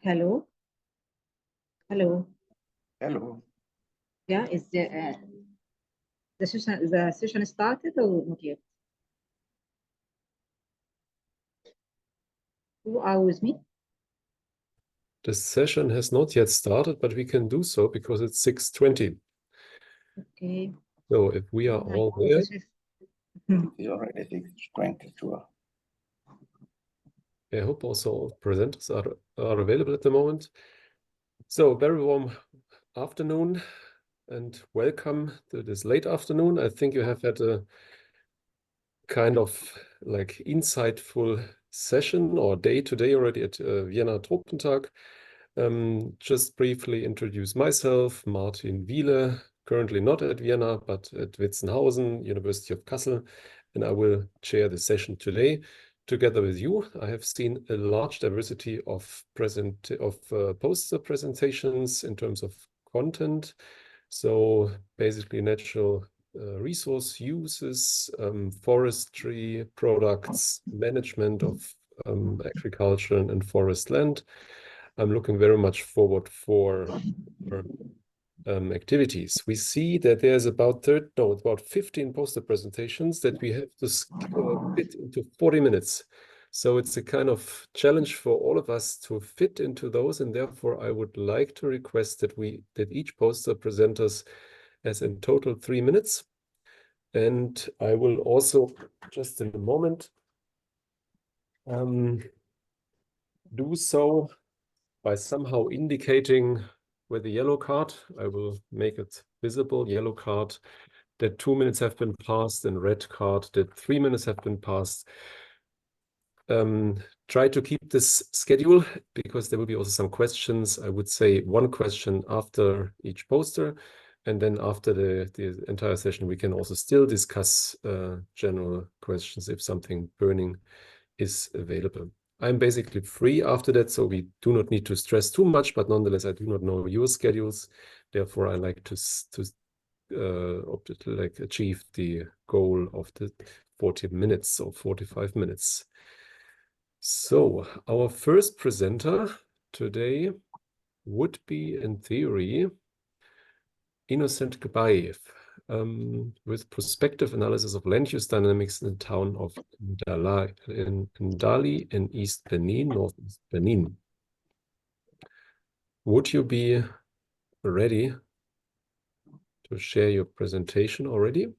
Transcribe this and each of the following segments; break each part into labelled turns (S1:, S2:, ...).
S1: Hello. Hello.
S2: Hello.
S1: Yeah, is the session started or not yet? Who are with me?
S3: The session has not yet started, but we can do so because it's 6:20.
S1: Okay.
S3: So if we are all there,
S2: We already 6:22.
S3: I hope also all presenters are available at the moment. So very warm afternoon and welcome to this late afternoon. I think you have had a kind of like insightful session or day today already at Vienna Tropentag. Just briefly introduce myself, Martin Wiele, currently not at Vienna, but at Witzenhausen, University of Kassel, and I will chair the session today together with you. I have seen a large diversity of poster presentations in terms of content. So basically natural resource uses, forestry products, management of agriculture and forest land. I'm looking very much forward for activities. We see that there's about 15 poster presentations that we have to fit into 40 minutes. So it's a kind of challenge for all of us to fit into those, and therefore I would like to request that each poster presenters has in total 3 minutes. And I will also, just in a moment, do so by somehow indicating with the yellow card. I will make it visible, yellow card, that 2 minutes have been passed, and red card that 3 minutes have been passed. Try to keep this schedule because there will be also some questions. I would say one question after each poster, and then after the entire session, we can also still discuss general questions if something burning is available. I'm basically free after that, so we do not need to stress too much, but nonetheless, I do not know your schedules. Therefore, I like to achieve the goal of the 40 minutes or 45 minutes. So our first presenter today would be, in theory, Innocent Gbaev, with prospective analysis of land use dynamics in the town of Ndali in East Benin, Northeast Benin. Would you be ready to share your presentation already?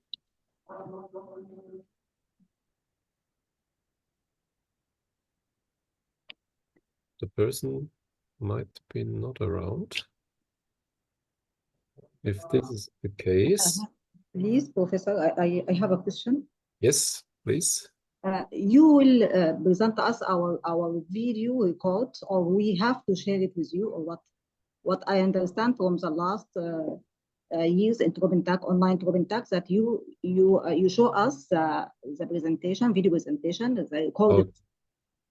S3: The person might be not around. If this is the case.
S1: Please, Professor, I have a question.
S3: Yes, please.
S1: You will present us our video record, or we have to share it with you, or what? What I understand from the last years in Tropentag, online Tropentag, that you show us the presentation, video presentation, the recorded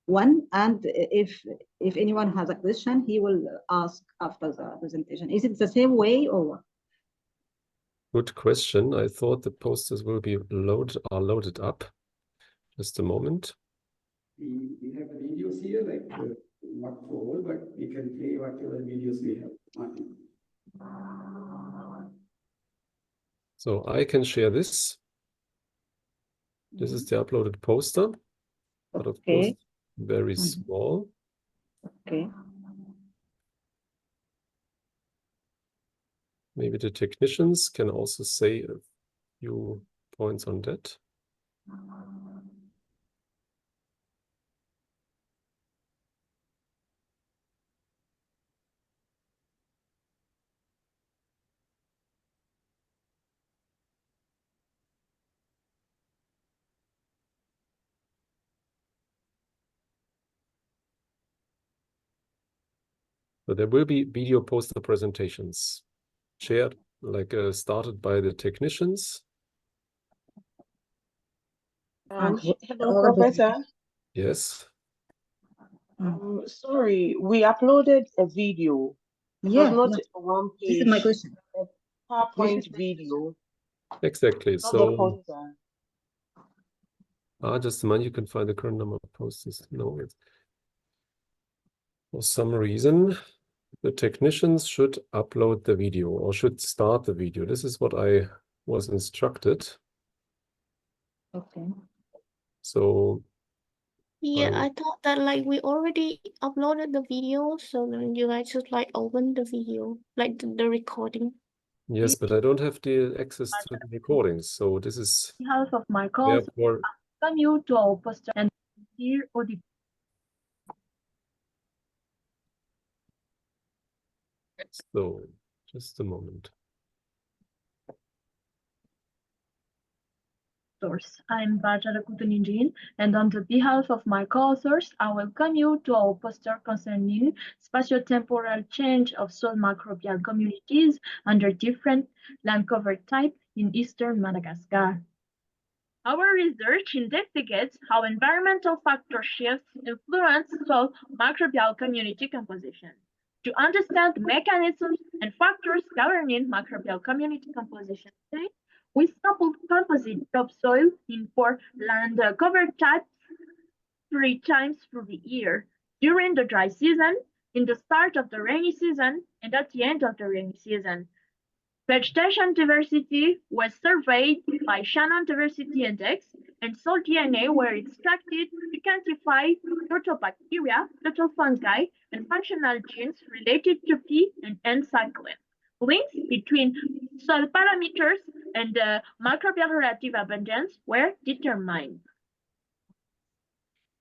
S1: one, and if anyone has a question, he will ask after the presentation. Is it the same way or what?
S3: Good question. I thought the posters will be loaded up. Just a moment.
S4: We have videos here, like not for all, but we can play whatever videos we have.
S3: So I can share this. This is the uploaded poster, but of course very small.
S1: Okay.
S3: Maybe the technicians can also say a few points on that. So there will be video poster presentations shared, started by the technicians.
S5: Hello, Professor.
S3: Yes.
S5: Sorry, we uploaded a video. It was not a one page.
S1: This is my question.
S5: A PowerPoint video.
S3: Exactly.
S5: Not the poster.
S3: Just a moment, you can find the current number of posters. No, For some reason, the technicians should upload the video or should start the video. This is what I was instructed.
S1: Okay.
S3: So
S6: Yeah, I thought that like we already uploaded the video, so then you guys should like open the video, like the recording.
S3: yes, but I don't have the access to the recordings. So this is
S7: Behalf of my calls,
S3: therefore,
S7: welcome you to our poster and here audit.
S3: so just a moment.
S7: I'm Bajara Kutuninjin, and on the behalf of my co-authors, I welcome you to our poster concerning spatio-temporal change of soil microbial communities under different land cover type in eastern Madagascar. Our research investigates how environmental factor shifts influence soil microbial community composition. To understand the mechanisms and factors governing microbial community composition, we sampled composite topsoil in 4 land cover types 3 times through the year, during the dry season, in the start of the rainy season, and at the end of the rainy season. Vegetation diversity was surveyed by Shannon Diversity Index, and soil DNA were extracted to quantify total bacteria, total fungi, and functional genes related to P and N cycling. Links between soil parameters and microbial relative abundance were determined.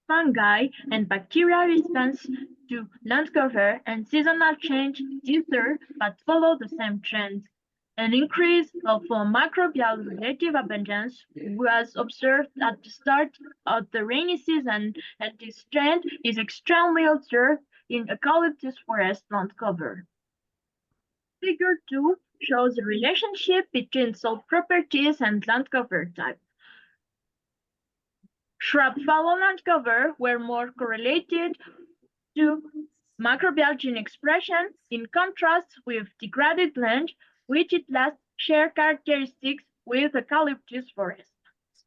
S7: Fungi and bacteria response to land cover and seasonal change differ but follow the same trend. An increase of microbial relative abundance was observed at the start of the rainy season, and this trend is extremely observed in eucalyptus forest land cover. Figure 2 shows the relationship between soil properties and land cover type. Shrub fallow land cover were more correlated to microbial gene expression, in contrast with degraded land, which at last share characteristics with eucalyptus forest.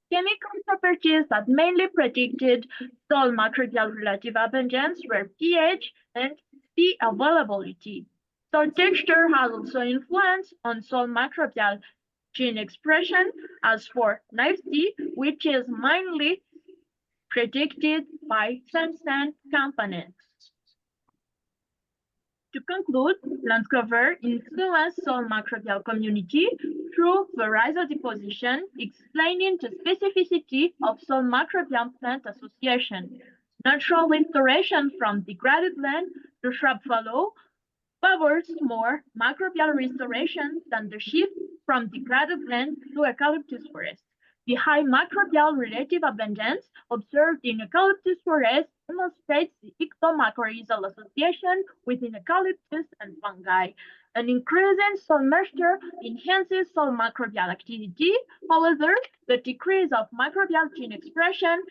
S7: Chemical properties that mainly predicted soil microbial relative abundance were pH and P availability. Soil texture has also influence on soil microbial gene expression, as for NIFC, which is mainly predicted by sand components. To conclude, land cover influences soil microbial community through the rhizodeposition, explaining the specificity of soil microbial plant association. Natural restoration from degraded land to shrub fallow favors more microbial restoration than the shift from degraded land to eucalyptus forest. The high microbial relative abundance observed in eucalyptus forest demonstrates the ectomycorrhizal association within eucalyptus and fungi. An increase in soil moisture enhances soil microbial activity. However, the decrease of microbial gene expression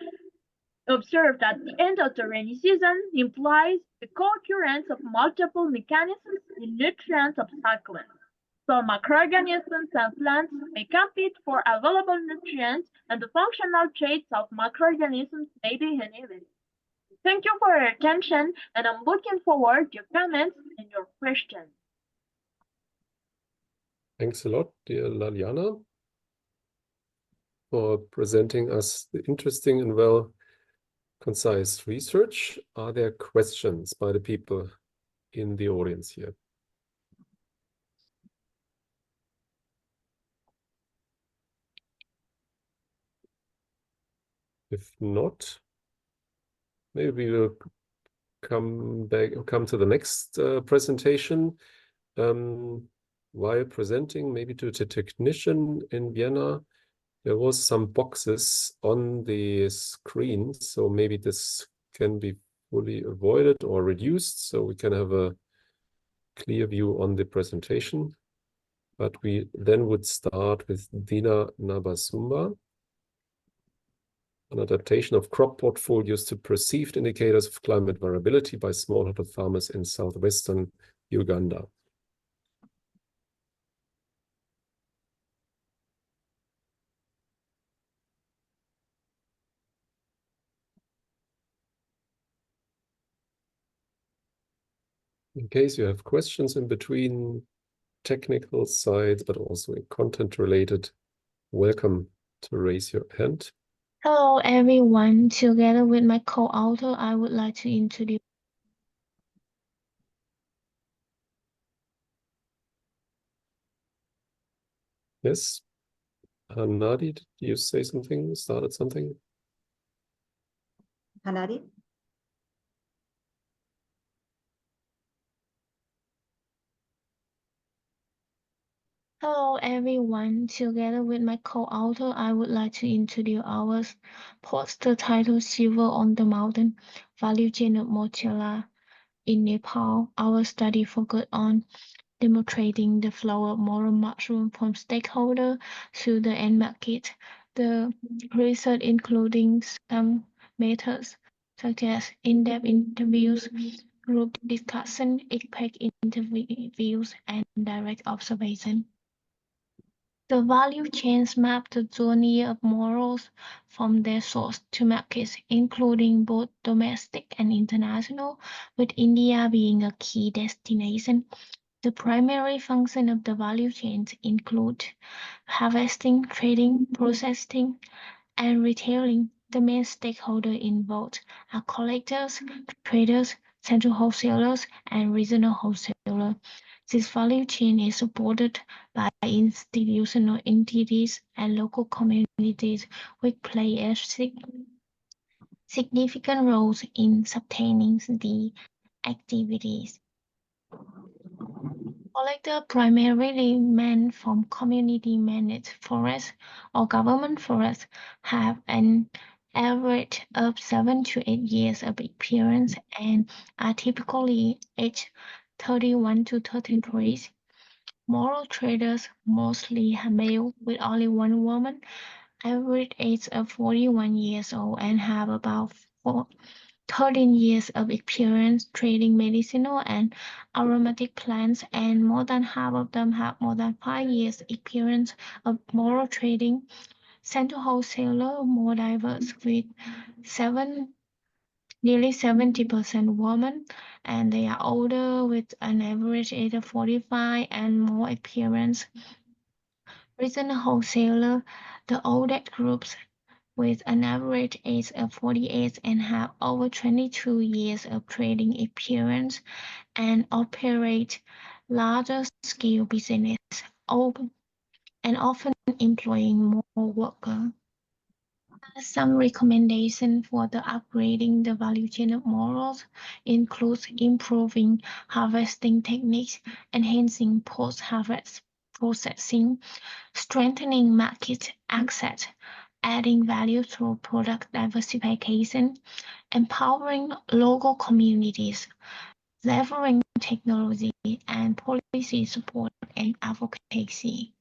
S7: observed at the end of the rainy season implies the co-occurrence of multiple mechanisms in nutrient upcycling. So microorganisms and plants may compete for available nutrients, and the functional traits of microorganisms may be inhibited. Thank you for your attention, and I'm looking forward to your comments and your questions.
S3: Thanks a lot, dear Laliana, for presenting us the interesting and well concise research. Are there questions by the people in the audience here? If not, maybe we will come to the next presentation. While presenting, maybe to the technician in Vienna, there was some boxes on the screen, so maybe this can be fully avoided or reduced, so we can have a clear view on the presentation. But we then would start with Dina Nabasumba, an adaptation of crop portfolios to perceived indicators of climate variability by smallholder farmers in southwestern Uganda. In case you have questions in between technical sides, but also in content related, welcome to raise your hand.
S6: Hello, everyone. Together with my co-author, I would like to introduce.
S3: Yes. Hanadi, did you say something? Started something?
S1: Hanadi?
S6: Hello, everyone. Together with my co-author, I would like to introduce our poster titled Silver on the Mountain, Value Chain of Mochila in Nepal. Our study focused on demonstrating the flow of moral mushroom from stakeholder to the end market. The research including some methods such as in-depth interviews, group discussion, expert interviews, and direct observation. The value chains map the journey of morals from their source to markets, including both domestic and international, with India being a key destination. The primary function of the value chains include harvesting, trading, processing, and retailing. The main stakeholders involved are collectors, traders, central wholesalers, and regional wholesalers. This value chain is supported by institutional entities and local communities, which play a significant roles in sustaining the activities. Collectors primarily men from community-managed forests or government forests have an average of 7 to 8 years of experience and are typically aged 31 to 33. Moral traders, mostly male with only one woman, average age of 41 years old and have about 13 years of experience trading medicinal and aromatic plants, and more than half of them have more than 5 years experience of moral trading. Central wholesaler more diverse with nearly 70% women, and they are older with an average age of 45 and more experience. Regional wholesaler, the oldest groups with an average age of 48 and have over 22 years of trading experience and operate larger scale business and often employing more workers. Some recommendations for the upgrading the value chain of morals includes improving harvesting techniques, enhancing post-harvest processing, strengthening market access, adding value through product diversification, empowering local communities, leveraging technology and policy support and advocacy.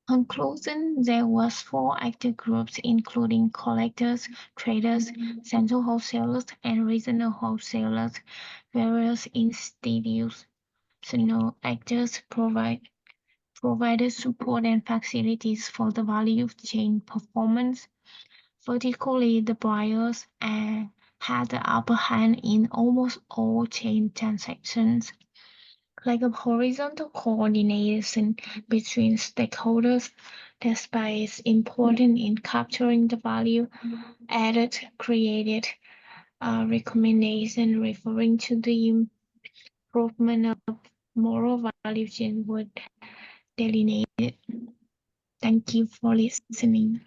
S6: Conclusion, there was 4 active groups including collectors, traders, central wholesalers, and regional wholesalers. Various institutional actors provided support and facilities for the value chain performance. Vertically, the buyers had the upper hand in almost all chain transactions. Like a horizontal coordination between stakeholders, despite its importance in capturing the value added, created a recommendation referring to the improvement of moral value chain were delineated. Thank you for listening.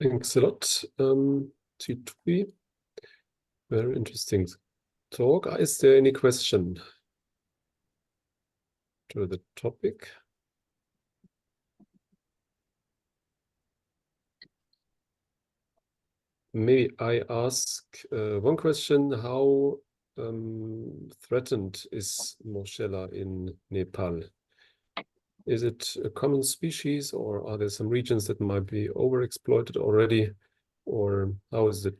S3: Thanks a lot, Titui. Very interesting talk. Is there any question to the topic? Maybe I ask one question. How threatened is Moschella in Nepal? Is it a common species, or are there some regions that might be overexploited already? Or how's the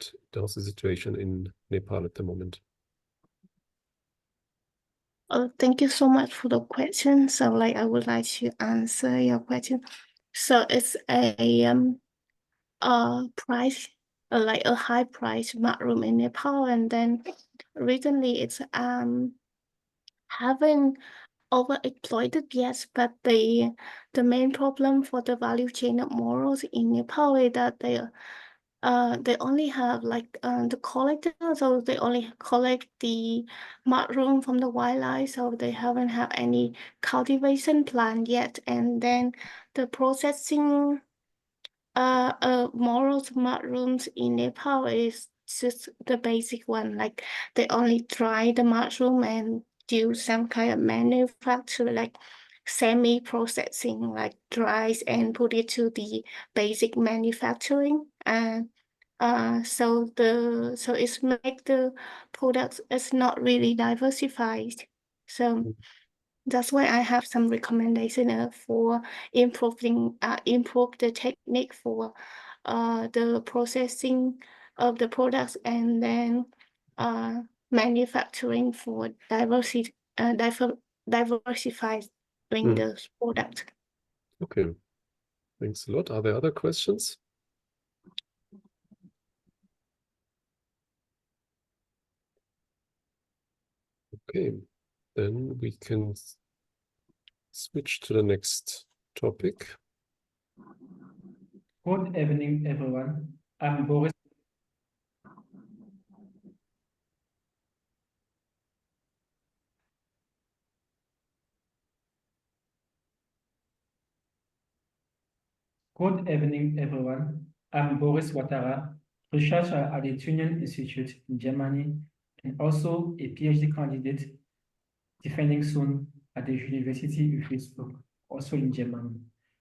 S3: situation in Nepal at the moment?
S6: Thank you so much for the question. So, I would like to answer your question. So, it's a price like a high price mushroom in Nepal, and then recently it's haven't overexploited yet, but the main problem for the value chain of morals in Nepal is that they only have like the collector, so they only collect the mushroom from the wildlife, so they haven't have any cultivation plan yet, and then the processing morals mushrooms in Nepal is just the basic one. Like they only dry the mushroom and do some kind of manufacture, like semi-processing, like dries and put it to the basic manufacturing. And so it's make the products is not really diversified. So that's why I have some recommendation for improve the technique for the processing of the products, and then manufacturing for diversifying the product.
S3: Okay, thanks a lot. Are there other questions? Okay, then we can switch to the next topic.
S8: Good evening, everyone. I'm Boris. Good evening, everyone. I'm Boris Ouattara, researcher at the Tübingen Institute in Germany, and also a PhD candidate defending soon at the University of Würzburg, also in Germany.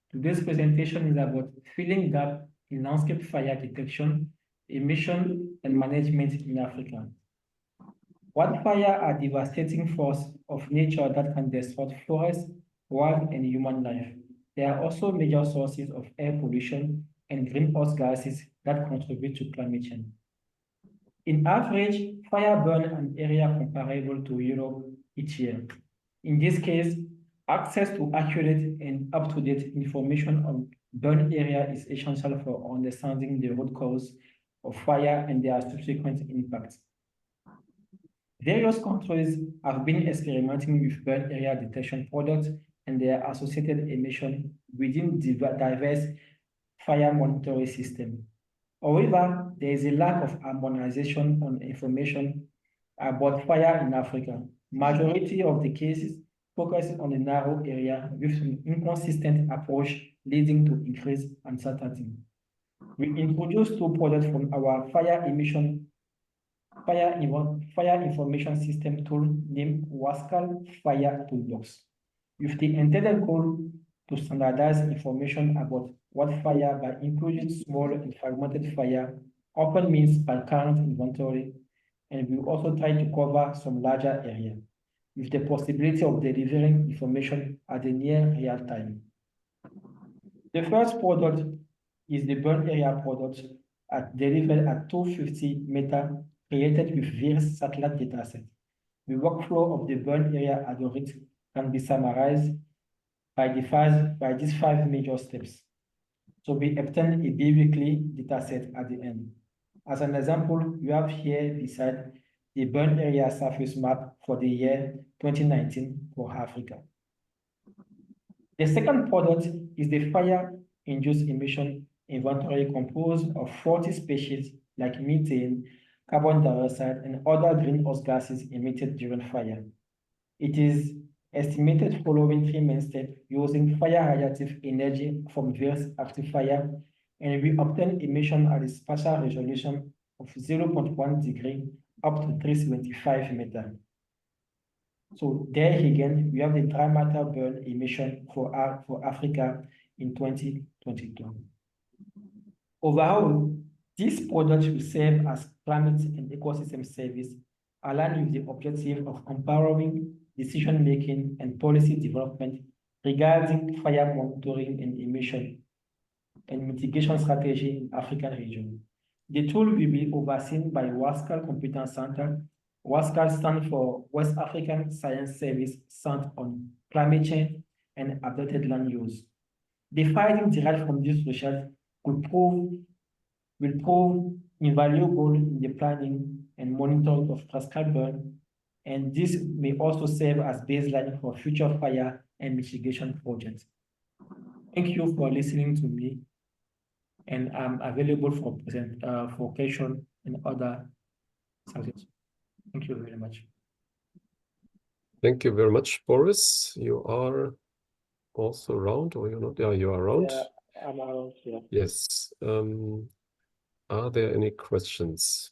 S8: Today's presentation is about filling gap in landscape fire detection, emission, and management in Africa. Wildfire are devastating force of nature that can destroy forests, wild and human life. They are also major sources of air pollution and greenhouse gases that contribute to climate change. In average, fire burn an area comparable to Europe each year. In this case, access to accurate and up-to-date information on burn area is essential for understanding the root cause of fire and their subsequent impacts. Various countries have been experimenting with burn area detection products and their associated emission within diverse fire monitoring system. However, there is a lack of harmonization on information about fire in Africa. Majority of the cases focus on a narrow area with an inconsistent approach leading to increased uncertainty. We introduced two products from our fire information system tool named Wascal Fire Toolbox, with the intended goal to standardize information about wildfire by including small and fragmented fire, often means by current inventory, and we also try to cover some larger area, with the possibility of delivering information at the near real time. The first product is the burn area product delivered at 250 meters, created with various satellite dataset. The workflow of the burn area algorithm can be summarized by these 5 major steps. So we obtain a biweekly dataset at the end. As an example, we have here beside the burn area surface map for the year 2019 for Africa. The second product is the fire-induced emission inventory composed of 40 species like methane, carbon dioxide, and other greenhouse gases emitted during fire. It is estimated following 3 main steps using fire-radiative energy from various active fire, and we obtain emission at a spatial resolution of 0.1 degree up to 375 meters. So there again, we have the dry matter burn emission for Africa in 2022. Overall, this product will serve as climate and ecosystem service, aligned with the objective of empowering decision-making and policy development regarding fire monitoring and emission and mitigation strategy in African region. The tool will be overseen by Wascal Competence Center. Wascal stands for West African Science Service Center on Climate Change and Updated Land Use. The findings derived from this research will prove invaluable in the planning and monitoring of prescribed burn, and this may also serve as baseline for future fire and mitigation projects. Thank you for listening to me, and I'm available for question and other subjects. Thank you very much.
S3: Thank you very much, Boris. You are also around, or you're not? Yeah, you are around.
S8: Yeah, I'm around here.
S3: Yes. Are there any questions?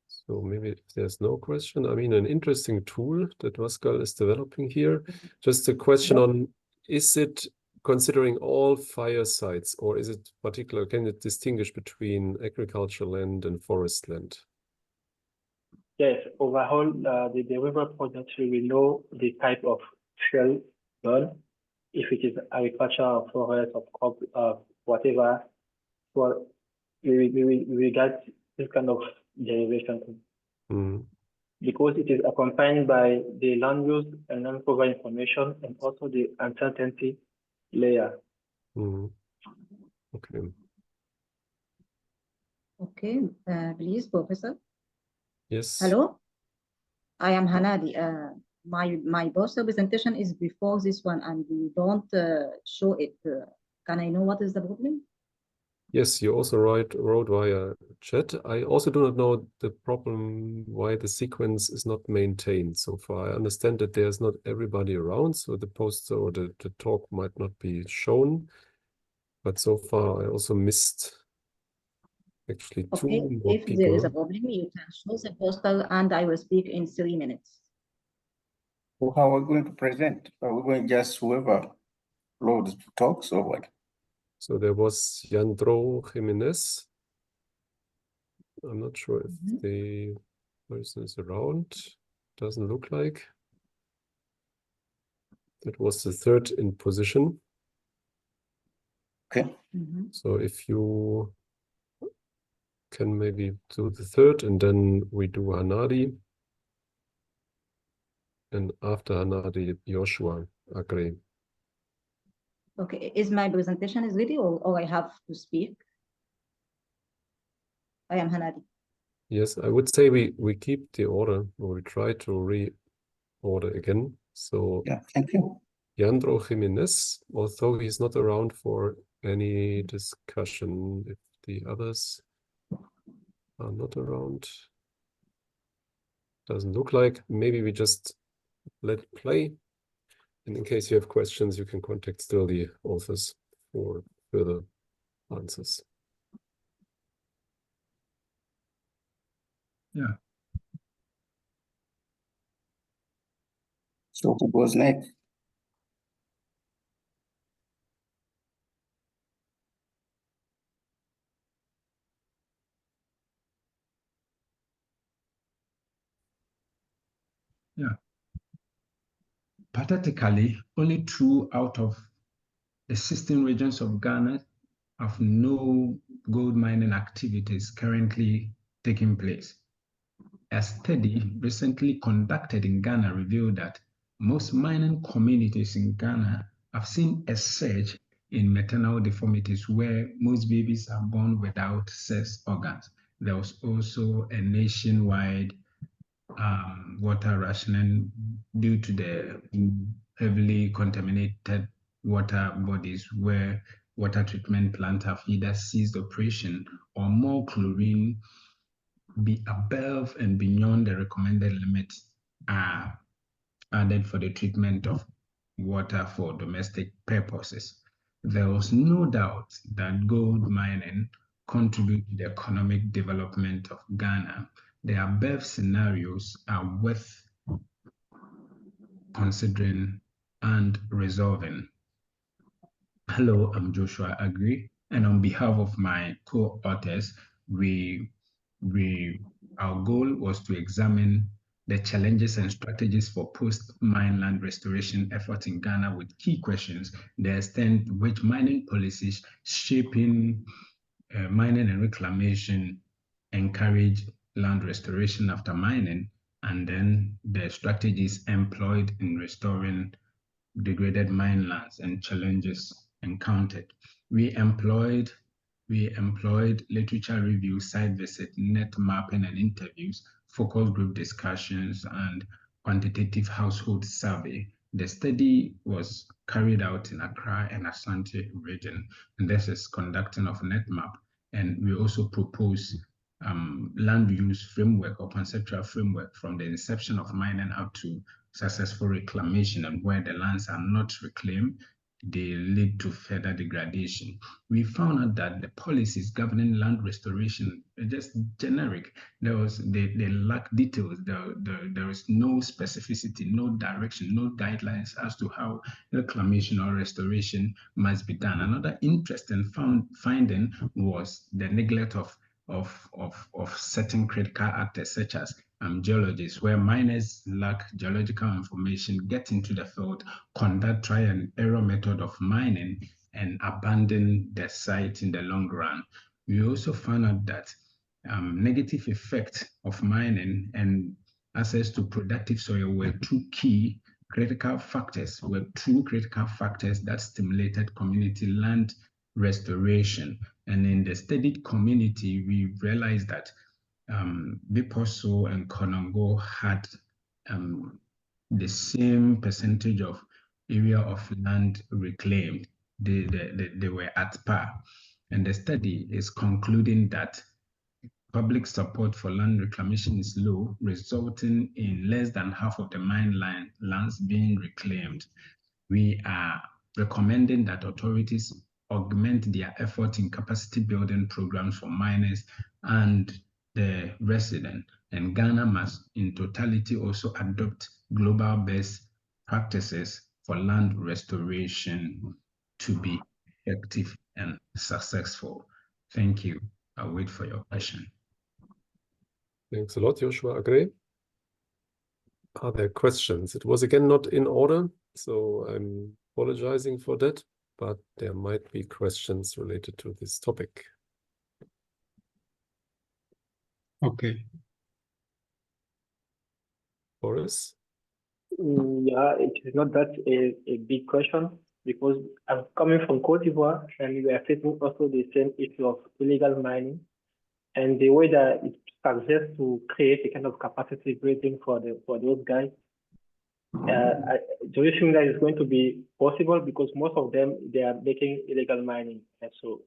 S3: So maybe if there's no question, I mean, an interesting tool that Pascal is developing here. Just a question on, is it considering all fire sites, or is it particular, can it distinguish between agricultural land and forest land?
S8: Yes, overall, the river project will know the type of shell burn, if it is agriculture or forest or crop, whatever. So we get this kind of derivation because it is accompanied by the land use and non-cover information and also the uncertainty layer.
S3: Okay.
S1: Okay, please, Professor.
S3: Yes.
S1: Hello, I am Hanadi. My poster presentation is before this one, and we don't show it. Can I know what is the problem?
S3: Yes, you also wrote via chat. I also do not know the problem why the sequence is not maintained so far. I understand that there's not everybody around, so the poster or the talk might not be shown. But so far, I also missed actually two more
S1: if
S3: people.
S1: there is a problem, you can show the poster, and I will speak in 3 minutes.
S2: So how are we going to present? Are we going just whoever loads talks or what?
S3: So there was Yandro Jimenez. I'm not sure if the person is around. Doesn't look like. That was the third in position.
S2: Okay.
S3: So if you can maybe do the third, and then we do Hanadi. And after Hanadi, Joshua Agre.
S1: Okay, is my presentation is ready, or I have to speak? I am Hanadi.
S3: Yes, I would say we keep the order, or we try to reorder again. So
S2: yeah, thank you.
S3: Yandro Jimenez, although he's not around for any discussion, if the others are not around. Doesn't look like. Maybe we just let it play. And in case you have questions, you can contact still the authors for further answers.
S9: Yeah.
S2: So who goes next?
S9: Yeah. Pathetically, only 2 out of the 16 regions of Ghana have no gold mining activities currently taking place. A study recently conducted in Ghana revealed that most mining communities in Ghana have seen a surge in maternal deformities where most babies are born without sex organs. There was also a nationwide water rationing due to the heavily contaminated water bodies where water treatment plants have either ceased operation or more chlorine be above and beyond the recommended limits are added for the treatment of water for domestic purposes. There was no doubt that gold mining contributes to the economic development of Ghana. The above scenarios are worth considering and resolving. Hello, I'm Joshua Agri, and on behalf of my co-authors, our goal was to examine the challenges and strategies for post-mine land restoration efforts in Ghana with key questions, the extent to which mining policies shaping mining and reclamation encourage land restoration after mining, and then the strategies employed in restoring degraded mine lands and challenges encountered. We employed literature review, site visit, net mapping and interviews, focus group discussions, and quantitative household survey. The study was carried out in Accra and Asante region, and this is conducting of net map. And we also propose land use framework or conceptual framework from the inception of mining up to successful reclamation, and where the lands are not reclaimed, they lead to further degradation. We found out that the policies governing land restoration are just generic. They lack details. There is no specificity, no direction, no guidelines as to how reclamation or restoration must be done. Another interesting finding was the neglect of certain critical actors such as geologists, where miners lack geological information, get into the field, conduct trial and error method of mining, and abandon the site in the long run. We also found out that negative effects of mining and access to productive soil were two critical factors that stimulated community land restoration. And in the studied community, we realized that Biposo and Konongo had the same percentage of area of land reclaimed. They were at par. And the study is concluding that public support for land reclamation is low, resulting in less than half of the mine lands being reclaimed. We are recommending that authorities augment their effort in capacity building programs for miners and the resident, and Ghana must in totality also adopt global best practices for land restoration to be effective and successful. Thank you. I'll wait for your question.
S3: Thanks a lot, Joshua Agre. Are there questions? It was again not in order, so I'm apologizing for that, but there might be questions related to this topic.
S9: Okay.
S3: Boris?
S10: Yeah, it is not that a big question, because I'm coming from Cote d'Ivoire and we are facing also the same issue of illegal mining, and the way that it suggests to create a kind of capacity building for those guys. Do you think that is going to be possible? Because most of them, they are making illegal mining, and so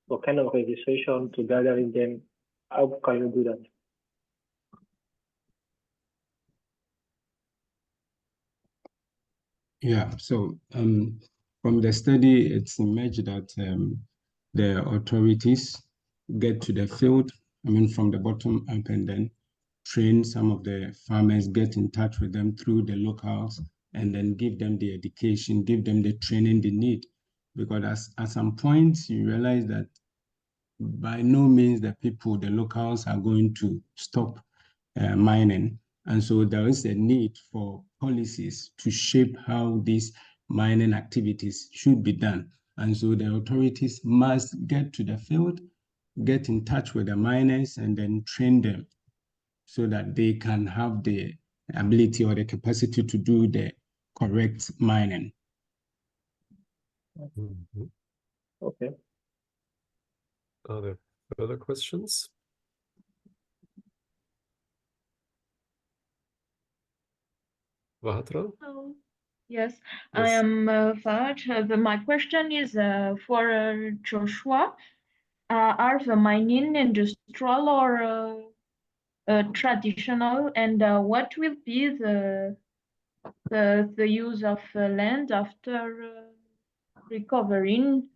S10: what kind of registration to gathering them? How can you do that?
S9: Yeah, so from the study, it's emerged that the authorities get to the field, from the bottom up, and then train some of the farmers, get in touch with them through the locals, and then give them the education, give them the training they need. Because at some point, you realize that by no means the locals are going to stop mining. And so there is a need for policies to shape how these mining activities should be done. And so the authorities must get to the field, get in touch with the miners, and then train them so that they can have the ability or the capacity to do the correct mining.
S3: Mm-hmm.
S10: Okay.
S3: Are there further questions? Vahatra?
S7: Oh, yes,
S3: Yes.
S7: I am Fahad. My question is for Joshua. Are the mining industrial or traditional, and what will be the use of land after recovering?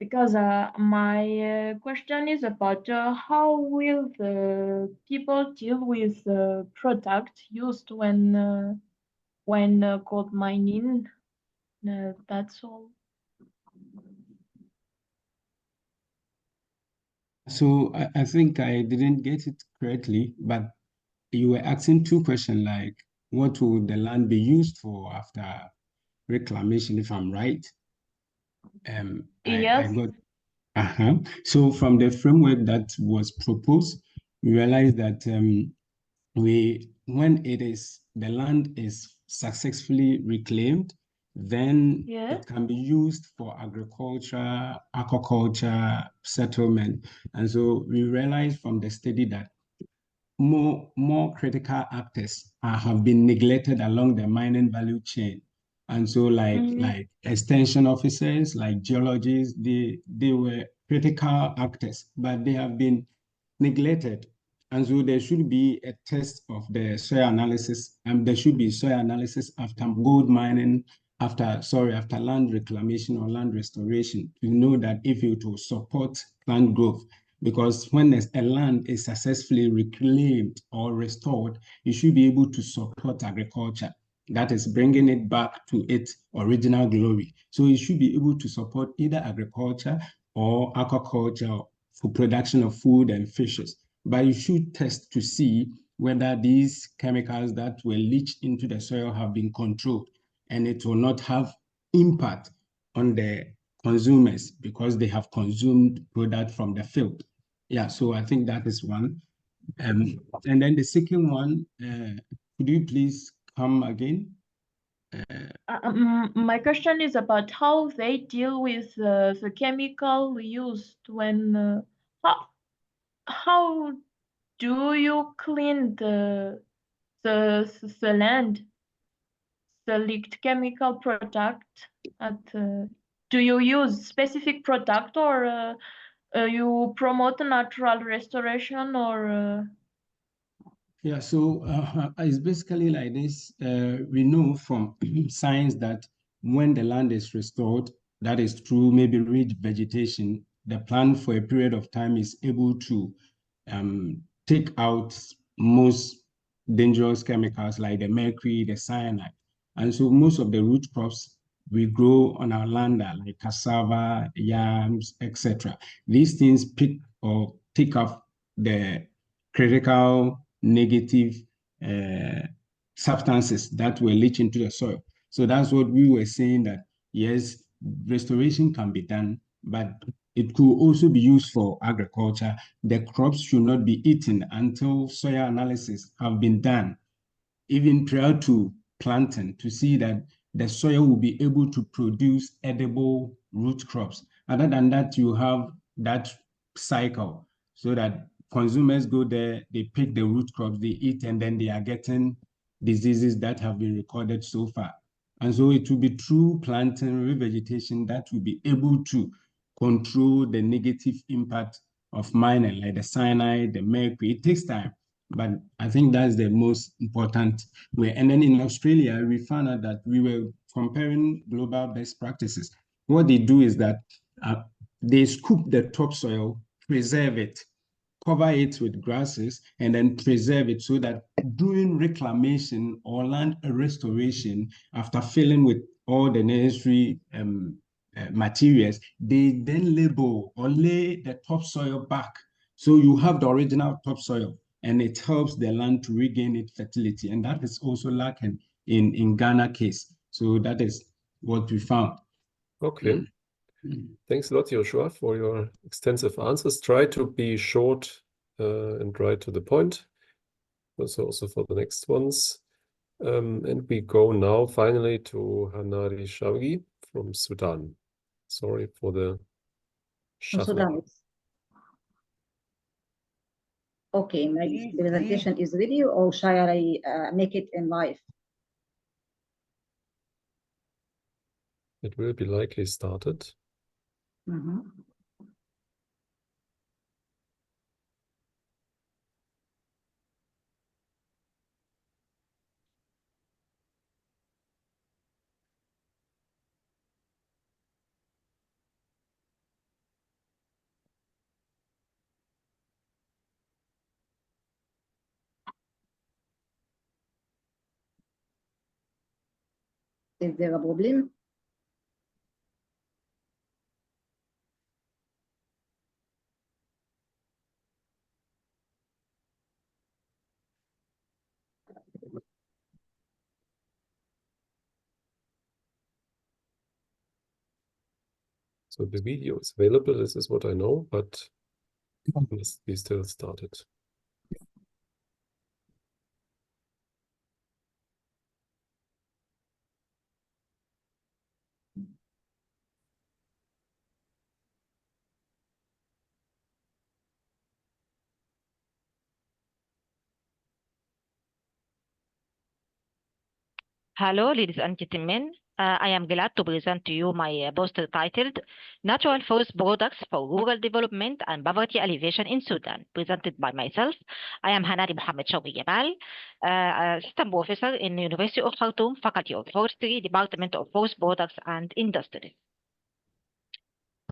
S7: Because my question is about how will the people deal with the product used when gold mining? That's all.
S9: So I think I didn't get it correctly, but you were asking two questions, like what will the land be used for after reclamation, if I'm right?
S7: Yes.
S9: I got So from the framework that was proposed, we realized that when the land is successfully reclaimed, then
S7: Yeah.
S9: it can be used for agriculture, aquaculture, settlement. And so we realized from the study that more critical actors have been neglected along the mining value chain. And so like extension officers, like geologists, they were critical actors, but they have been neglected. And so there should be a test of the soil analysis, and there should be soil analysis after gold mining, after land reclamation or land restoration, to know that if it will support plant growth. Because when a land is successfully reclaimed or restored, you should be able to support agriculture. That is bringing it back to its original glory. So it should be able to support either agriculture or aquaculture for production of food and fishes. But you should test to see whether these chemicals that were leached into the soil have been controlled, and it will not have impact on the consumers because they have consumed product from the field. Yeah, so I think that is one. And then the second one, could you please come again?
S7: My question is about how they deal with the chemical used when how do you clean the land, the leaked chemical product do you use specific product, or you promote natural restoration, or
S9: Yeah, so it's basically like this. We know from science that when the land is restored, that is through maybe rich vegetation, the plant for a period of time is able to take out most dangerous chemicals like the mercury, the cyanide. And so most of the root crops we grow on our land are like cassava, yams, etc. These things pick or take up the critical negative substances that were leached into the soil. So that's what we were saying, that yes, restoration can be done, but it could also be used for agriculture. The crops should not be eaten until soil analysis have been done, even prior to planting, to see that the soil will be able to produce edible root crops. Other than that, you have that cycle so that consumers go there, they pick the root crops, they eat, and then they are getting diseases that have been recorded so far. And so it will be through planting, revegetation, that will be able to control the negative impact of mining, like the cyanide, the mercury. It takes time, but I think that's the most important way. And then in Australia, we found out that we were comparing global best practices. What they do is that they scoop the topsoil, preserve it, cover it with grasses, and then preserve it so that during reclamation or land restoration, after filling with all the necessary materials, they then label or lay the topsoil back. So you have the original topsoil, and it helps the land to regain its fertility. And that is also lacking in Ghana case. So that is what we found.
S3: Okay. Thanks a lot, Joshua, for your extensive answers. Try to be short and right to the point. Also for the next ones. And we go now finally to Hanari Shawgi from Sudan. Sorry for the shuffle.
S1: Sudan. Okay, my presentation is ready, or shall I make it in live?
S3: It will be likely started.
S1: Is there a problem?
S3: So the video is available, this is what I know, but it must be still started.
S11: Hello, ladies and gentlemen. I am glad to present to you my poster titled Natural Forest Products for Rural Development and Poverty Alleviation in Sudan, presented by myself. I am Hanadi Mohammed Shawki Jabal, Assistant Professor in the University of Khartoum, Faculty of Forestry, Department of Forest Products and Industry.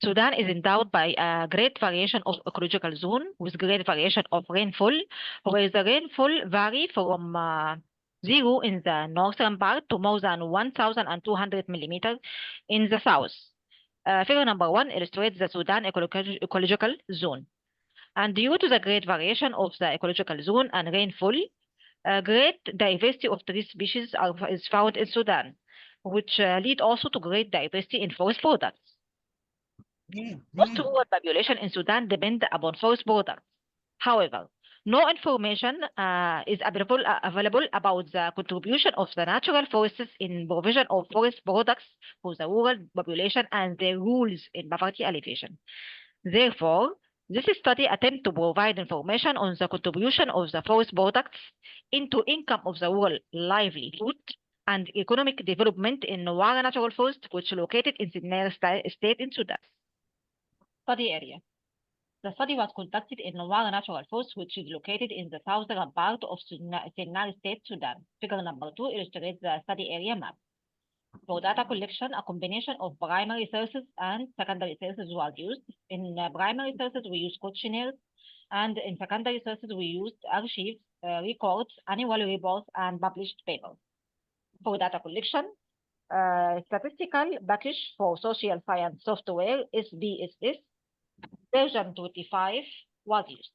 S11: Sudan is endowed by a great variation of ecological zone with great variation of rainfall, where the rainfall vary from 0 in the northern part to more than 1,200 millimeters in the south. Figure number 1 illustrates the Sudan ecological zone. And due to the great variation of the ecological zone and rainfall, a great diversity of tree species is found in Sudan, which lead also to great diversity in forest products. Most rural population in Sudan depend upon forest products. However, no information is available about the contribution of the natural forests in provision of forest products for the rural population and their roles in poverty alleviation. Therefore, this study attempts to provide information on the contribution of the forest products into income of the rural livelihood and economic development in Wara Natural Forest, which is located in Sinnar State in Sudan. Study area. The study was conducted in Wara Natural Forest, which is located in the southern part of Sinnar State, Sudan. Figure number 2 illustrates the study area map. For data collection, a combination of primary sources and secondary sources was used. In primary sources, we used questionnaires, and in secondary sources, we used archives, records, annual reports, and published papers. For data collection, statistical package for social science software, SPSS, version 25 was used.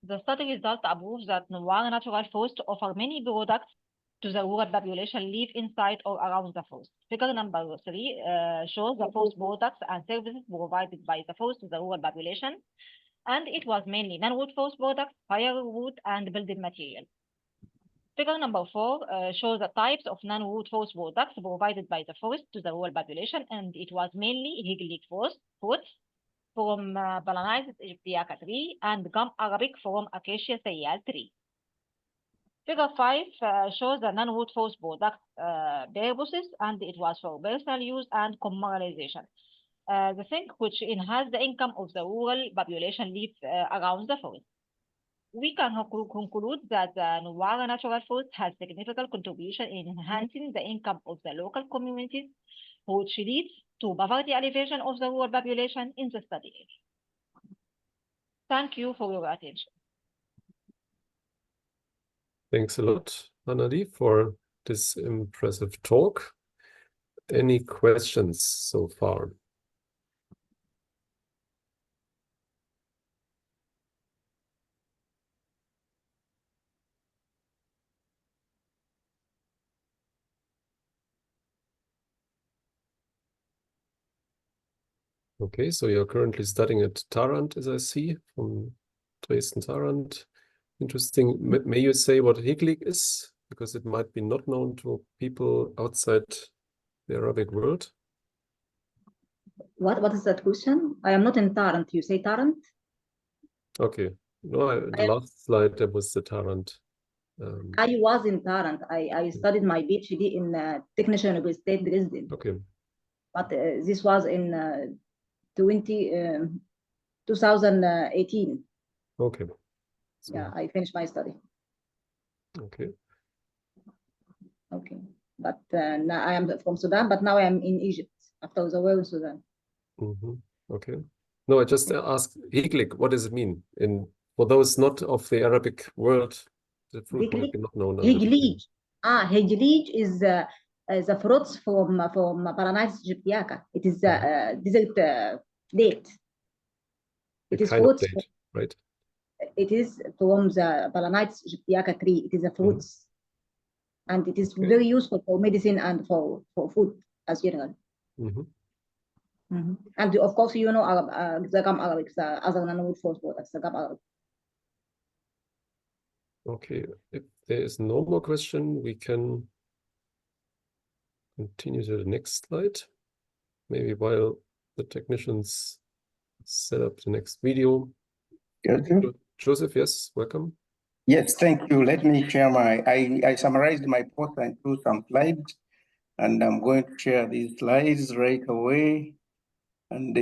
S11: The study results prove that Wara Natural Forest offer many products to the rural population live inside or around the forest. Figure number 3 shows the forest products and services provided by the forest to the rural population, and it was mainly non-wood forest products, firewood, and building materials. Figure number 4 shows the types of non-wood forest products provided by the forest to the rural population, and it was mainly higglic forest fruits from Balanized Egyptiaca tree and gum arabic from Acacia sayal tree. Figure 5 shows the non-wood forest product purposes, and it was for personal use and commercialization. The thing which enhance the income of the rural population live around the forest. We can conclude that the Wara Natural Forest has significant contribution in enhancing the income of the local communities, which leads to poverty alleviation of the rural population in the study area. Thank you for your attention.
S3: Thanks a lot, Hanadi, for this impressive talk. Any questions so far? Okay, so you're currently studying at Tarrant, as I see, from Dresden Tarrant. Interesting. May you say what higglic is? Because it might be not known to people outside the Arabic world.
S1: What is that question? I am not in Tarrant. You say Tarrant?
S3: Okay. No, the last slide, there was the Tarrant.
S1: I was in Tarrant. I studied my PhD in Technische Universität Dresden.
S3: Okay.
S1: But this was in 2018.
S3: Okay. So,
S1: yeah, I finished my study.
S3: Okay.
S1: Okay. But now I am from Sudan, but now I am in Egypt after the war in Sudan.
S3: Okay. No, I just asked higglic, what does it mean? For those not of the Arabic world, the fruit might be not known.
S1: Higglic. Higglic is the fruits from Balanized Egyptiaca. It is desert date. It is fruits,
S3: date, right?
S1: It is from the Balanized Egyptiaca tree. It is a fruits, and it is very useful for medicine and for food as general. And of course, you know the gum arabic, the other non-wood forest products, the gum arabic.
S3: Okay, if there is no more question, we can continue to the next slide. Maybe while the technicians set up the next video.
S2: Yeah,
S3: Joseph, yes, welcome.
S2: Yes, thank you. Let me share I summarized my post into some slides, and I'm going to share these slides right away. And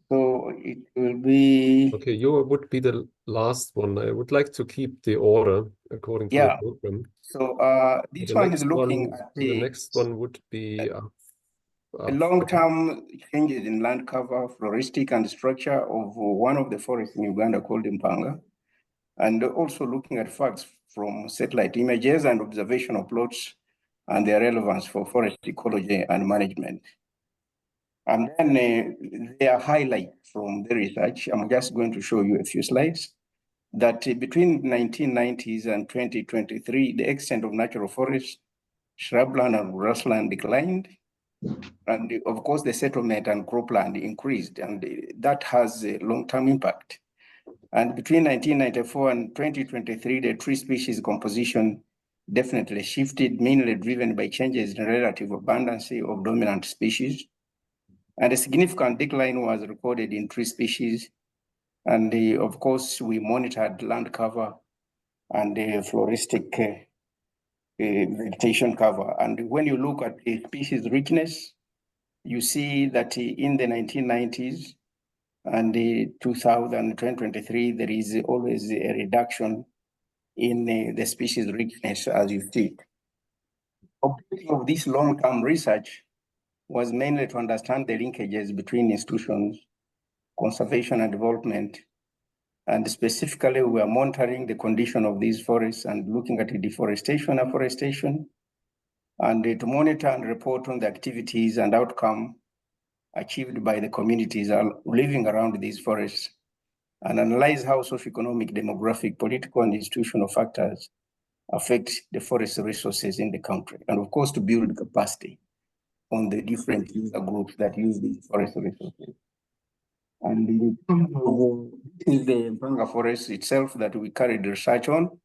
S2: so it will be...
S3: Okay, you would be the last one. I would like to keep the order according to the program.
S2: So this
S3: The
S2: one is
S3: next
S2: looking
S3: one,
S2: at
S3: the next one would be
S2: long-term changes in land cover, floristic and structure of one of the forests in Uganda called Mpanga, and also looking at facts from satellite images and observational plots and their relevance for forest ecology and management. And then there are highlights from the research. I'm just going to show you a few slides. That between 1990s and 2023, the extent of natural forests, shrubland and grassland declined. And of course, the settlement and cropland increased, and that has a long-term impact. And between 1994 and 2023, the tree species composition definitely shifted, mainly driven by changes in relative abundance of dominant species. And a significant decline was recorded in tree species. And of course, we monitored land cover and the floristic vegetation cover. And when you look at the species richness, you see that in the 1990s and the 2023, there is always a reduction in the species richness as you see. Objective of this long-term research was mainly to understand the linkages between institutions, conservation and development. And specifically, we are monitoring the condition of these forests and looking at the deforestation, afforestation, and to monitor and report on the activities and outcome achieved by the communities living around these forests, and analyze how socioeconomic, demographic, political, and institutional factors affect the forest resources in the country. And of course, to build capacity on the different user groups that use these forest resources. And in terms of this is the Mpanga forest itself that we carried research on.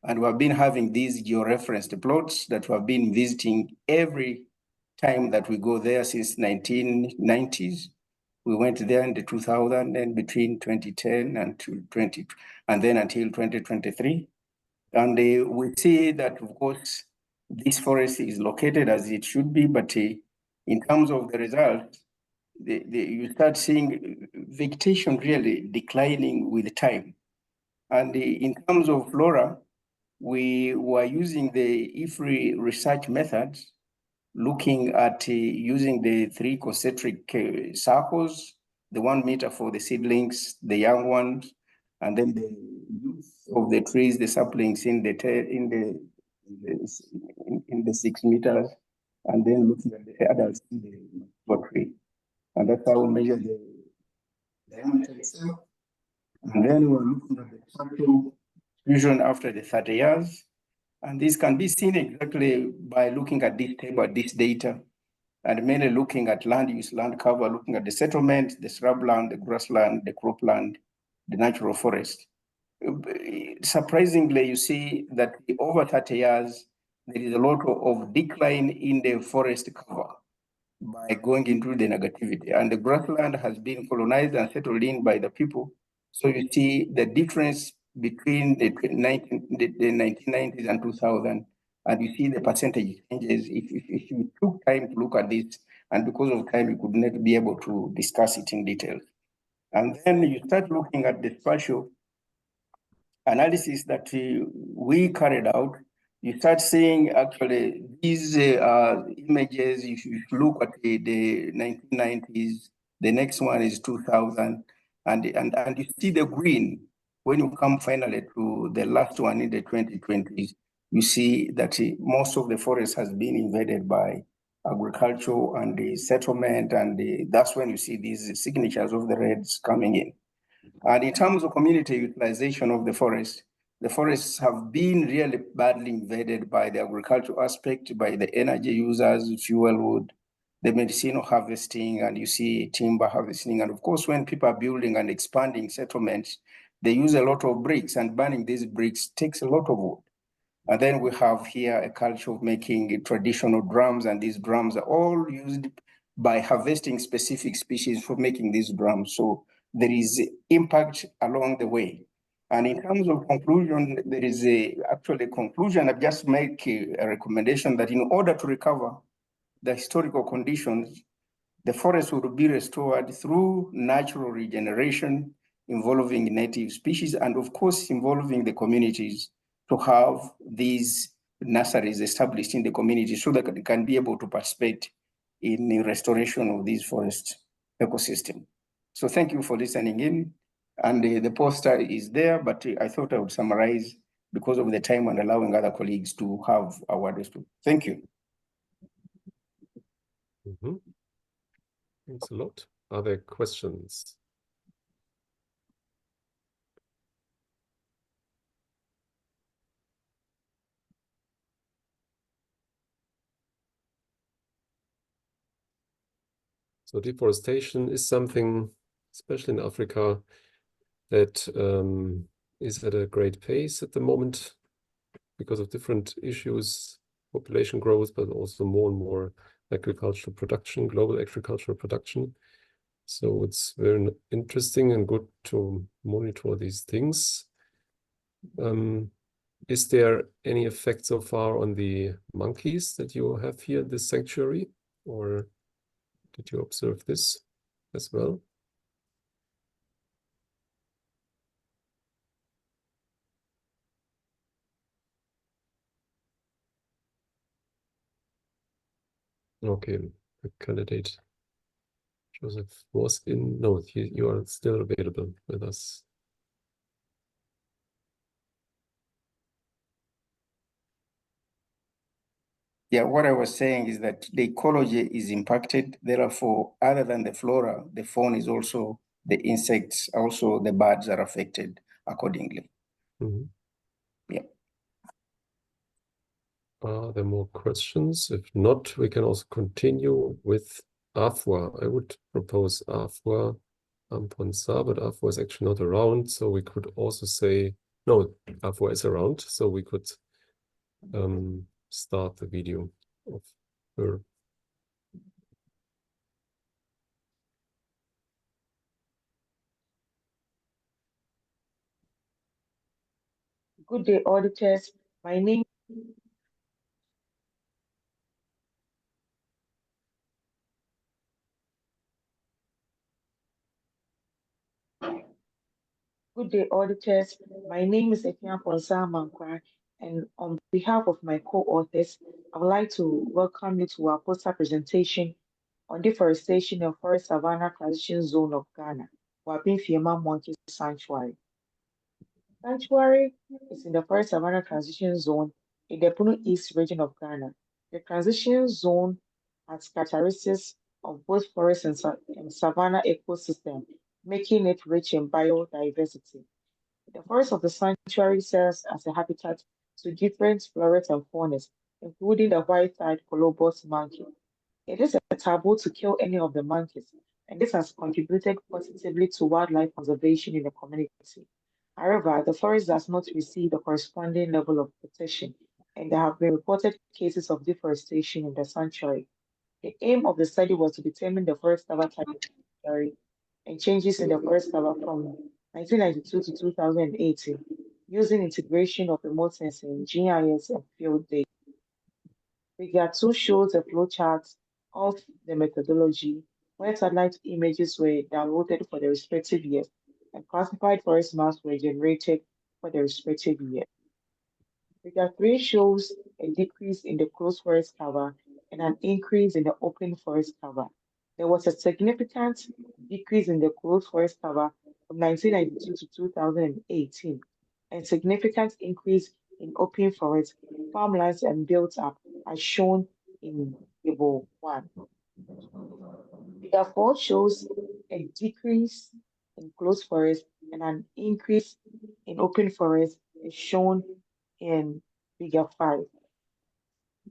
S2: And we have been having these georeferenced plots that we have been visiting every time that we go there since 1990s. We went there in the 2000 and between 2010 and 20, and then until 2023. And we see that, of course, this forest is located as it should be, but in terms of the results, you start seeing vegetation really declining with time. And in terms of flora, we were using the IFRI research methods, looking at using the 3 concentric circles, the 1 meter for the seedlings, the young ones, and then the youth of the trees, the saplings in the 6 meters, and then looking at the adults in the tree. And that's how we measure the diameter itself. And then we're looking at the total distribution after the 30 years. And this can be seen exactly by looking at this table, this data, and mainly looking at land use, land cover, looking at the settlement, the shrubland, the grassland, the cropland, the natural forest. Surprisingly, you see that over 30 years, there is a lot of decline in the forest cover by going into the negativity. And the grassland has been colonized and settled in by the people. So you see the difference between the 1990s and 2000, and you see the percentage changes. If you took time to look at this, and because of time, you could not be able to discuss it in detail. And then you start looking at the spatial analysis that we carried out. You start seeing actually these images. If you look at the 1990s, the next one is 2000, and you see the green. When you come finally to the last one in the 2020s, you see that most of the forest has been invaded by agriculture and the settlement, and that's when you see these signatures of the reds coming in. And in terms of community utilization of the forests have been really badly invaded by the agricultural aspect, by the energy users, fuel wood, the medicinal harvesting, and you see timber harvesting. And of course, when people are building and expanding settlements, they use a lot of bricks, and burning these bricks takes a lot of wood. And then we have here a culture of making traditional drums, and these drums are all used by harvesting specific species for making these drums. So there is impact along the way. And in terms of conclusion, there is actually a conclusion. I just make a recommendation that in order to recover the historical conditions, the forest would be restored through natural regeneration involving native species and of course involving the communities to have these nurseries established in the community so that they can be able to participate in the restoration of these forest ecosystem. So thank you for listening in. And the poster is there, but I thought I would summarize because of the time and allowing other colleagues to have a word or two. Thank you.
S3: Mm-hmm. Thanks a lot. Are there questions? So deforestation is something, especially in Africa, that is at a great pace at the moment because of different issues, population growth, but also more and more agricultural production, global agricultural production. So it's very interesting and good to monitor these things. Is there any effect so far on the monkeys that you have here in this sanctuary, or did you observe this as well? Okay, the candidate Joseph was in. No, you are still available with us.
S2: Yeah, what I was saying is that the ecology is impacted. Therefore, other than the flora, the fauna is also, the insects, also the birds are affected accordingly.
S3: Mm-hmm.
S2: Yeah.
S3: Are there more questions? If not, we can also continue with Afua. I would propose Afua Amponsa, but Afua is actually not around, so we could also say, no, Afua is around, so we could start the video of her.
S5: Good day, auditors. My name Good day, auditors. My name is Efian Ponsa Mankwa, and on behalf of my co-authors, I would like to welcome you to our poster presentation on deforestation of Forest Savannah Transition Zone of Ghana, Wapin Fiema Monkey Sanctuary. Sanctuary is in the Forest Savannah Transition Zone in the Puno East region of Ghana. The transition zone has characteristics of both forest and savanna ecosystem, making it rich in biodiversity. The forest of the sanctuary serves as a habitat to different flora and faunas, including the white-eyed colobus monkey. It is a taboo to kill any of the monkeys, and this has contributed positively to wildlife conservation in the community. However, the forest does not receive the corresponding level of protection, and there have been reported cases of deforestation in the sanctuary. The aim of the study was to determine the forest cover type of the sanctuary and changes in the forest cover from 1992 to 2018 using integration of remote sensing, GIS, and field data. Figure 2 shows a flowchart of the methodology where satellite images were downloaded for the respective years and classified forest maps were generated for the respective year. Figure 3 shows a decrease in the closed forest cover and an increase in the open forest cover. There was a significant decrease in the closed forest cover from 1992 to 2018, and significant increase in open forest, farmlands, and built up, as shown in Table 1. Figure 4 shows a decrease in closed forest and an increase in open forest, as shown in Figure 5.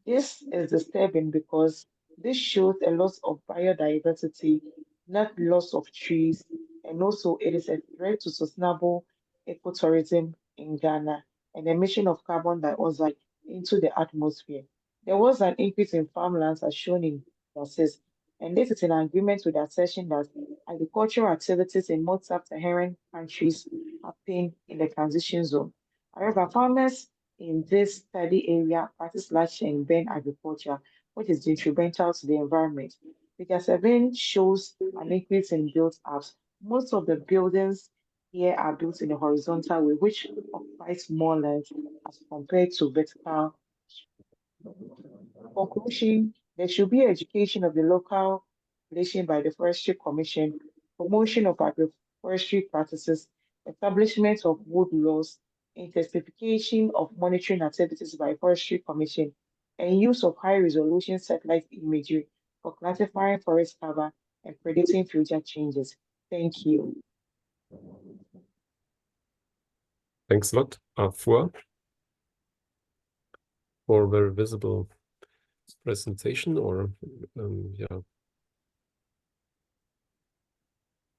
S5: This is disturbing because this shows a loss of biodiversity, not loss of trees, and also it is a threat to sustainable ecotourism in Ghana and emission of carbon dioxide into the atmosphere. There was an increase in farmlands as shown in process, and this is in agreement with the assertion that agricultural activities in most sub-Saharan countries happen in the transition zone. However, farmers in this study area practice large and burn agriculture, which is detrimental to the environment. Figure 7 shows an increase in built-ups. Most of the buildings here are built in a horizontal way, which occupies more land as compared to vertical. Conclusion, there should be education of the local population by the Forestry Commission, promotion of agroforestry practices, establishment of wood laws, intensification of monitoring activities by Forestry Commission, and use of high-resolution satellite imagery for classifying forest cover and predicting future changes. Thank you.
S3: Thanks a lot, Afua, for a very visible presentation. Or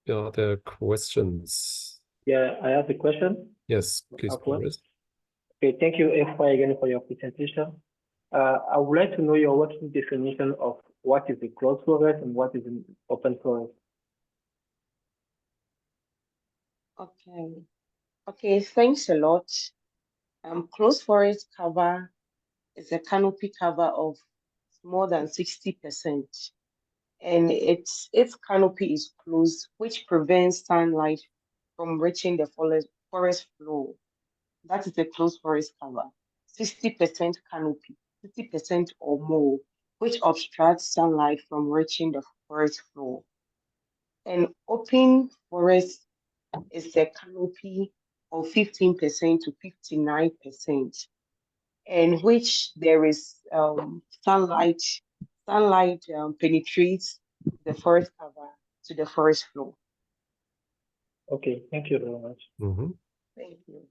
S3: are there questions?
S10: Yeah, I have a question.
S3: Yes, please, Boris.
S10: Okay, thank you, FY, again for your presentation. I would like to know your working definition of what is a closed forest and what is an open forest.
S5: Okay, thanks a lot. Closed forest cover is a canopy cover of more than 60%. And its canopy is closed, which prevents sunlight from reaching the forest floor. That is a closed forest cover. 60% canopy, 50% or more, which obstructs sunlight from reaching the forest floor. An open forest is a canopy of 15% to 59%, in which there is sunlight penetrates the forest cover to the forest floor.
S10: Okay, thank you very much.
S3: Mm-hmm.
S5: Thank you.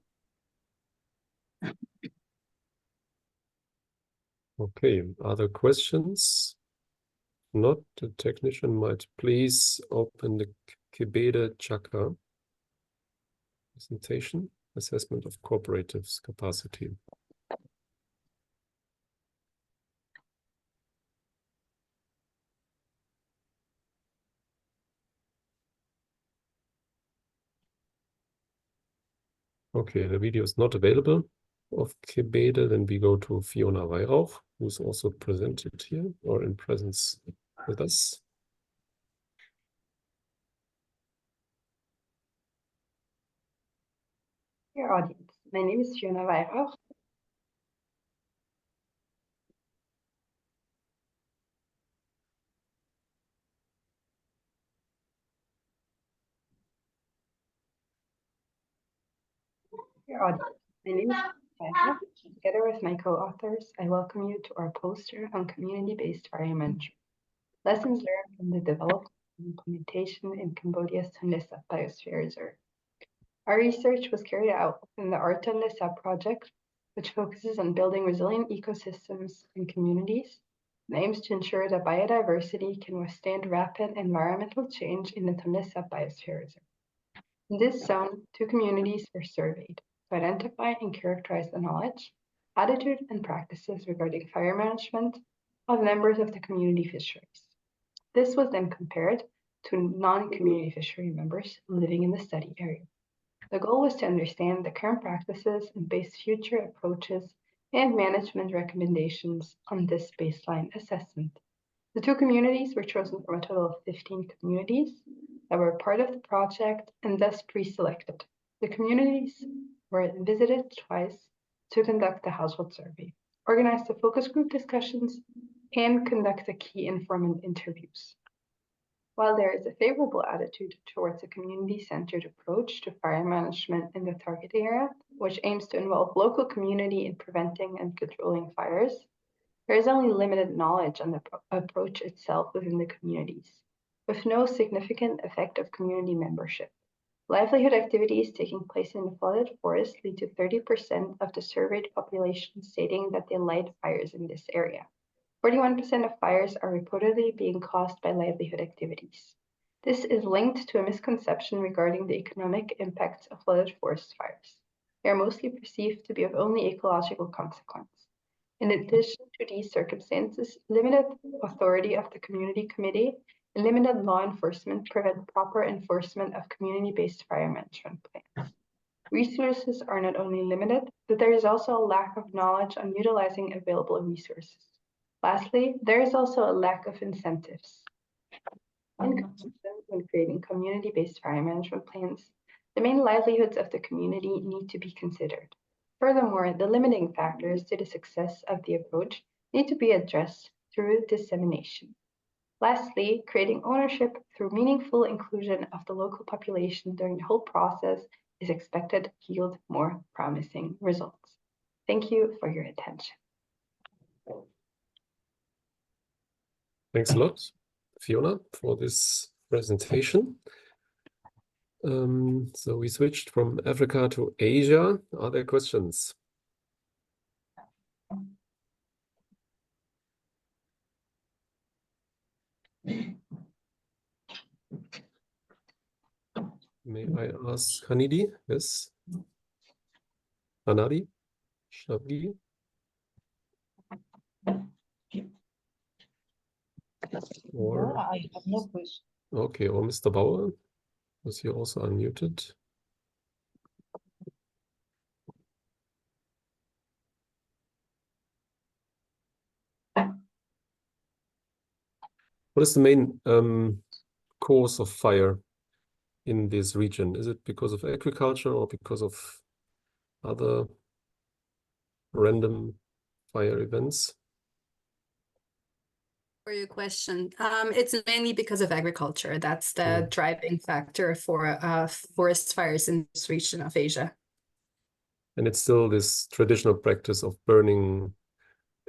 S3: Okay, other questions? Not, the technician might please open the Kebede Chakra presentation, assessment of cooperatives capacity. Okay, the video is not available of Kebede. Then we go to Fiona Weihrauch, who's also presented here or in presence with us.
S12: Dear audience, my name is Fiona Weihrauch. Dear audience, my name is Weihrauch. Together with my co-authors, I welcome you to our poster on community-based fire management. Lessons learned from the development and implementation in Cambodia's Tonle Sap Biosphere Reserve. Our research was carried out in the Our Tonle Sap project, which focuses on building resilient ecosystems and communities and aims to ensure that biodiversity can withstand rapid environmental change in the Tonle Sap Biosphere Reserve. In this zone, 2 communities were surveyed to identify and characterize the knowledge, attitude, and practices regarding fire management of members of the community fisheries. This was then compared to non-community fishery members living in the study area. The goal was to understand the current practices and base future approaches and management recommendations on this baseline assessment. The 2 communities were chosen from a total of 15 communities that were part of the project and thus pre-selected. The communities were visited twice to conduct the household survey, organize the focus group discussions, and conduct the key informant interviews. While there is a favorable attitude towards a community-centered approach to fire management in the target area, which aims to involve local community in preventing and controlling fires, there is only limited knowledge on the approach itself within the communities, with no significant effect of community membership. Livelihood activities taking place in the flooded forest lead to 30% of the surveyed population stating that they light fires in this area. 41% of fires are reportedly being caused by livelihood activities. This is linked to a misconception regarding the economic impacts of flooded forest fires. They are mostly perceived to be of only ecological consequence. In addition to these circumstances, limited authority of the community committee and limited law enforcement prevent proper enforcement of community-based fire management plans. Resources are not only limited, but there is also a lack of knowledge on utilizing available resources. Lastly, there is also a lack of incentives. In conclusion, when creating community-based fire management plans, the main livelihoods of the community need to be considered. Furthermore, the limiting factors to the success of the approach need to be addressed through dissemination. Lastly, creating ownership through meaningful inclusion of the local population during the whole process is expected to yield more promising results. Thank you for your attention.
S3: Thanks a lot, Fiona, for this presentation. So we switched from Africa to Asia. Are there questions? May I ask Hanidi? Yes. Hanadi? Shabdi? Or,
S13: No, I have no question.
S3: okay, or Mr. Bauer? Was he also unmuted? What is the main cause of fire in this region? Is it because of agriculture or because of other random fire events?
S14: For your question, it's mainly because of agriculture. That's the driving factor for forest fires in this region of Asia.
S3: And it's still this traditional practice of burning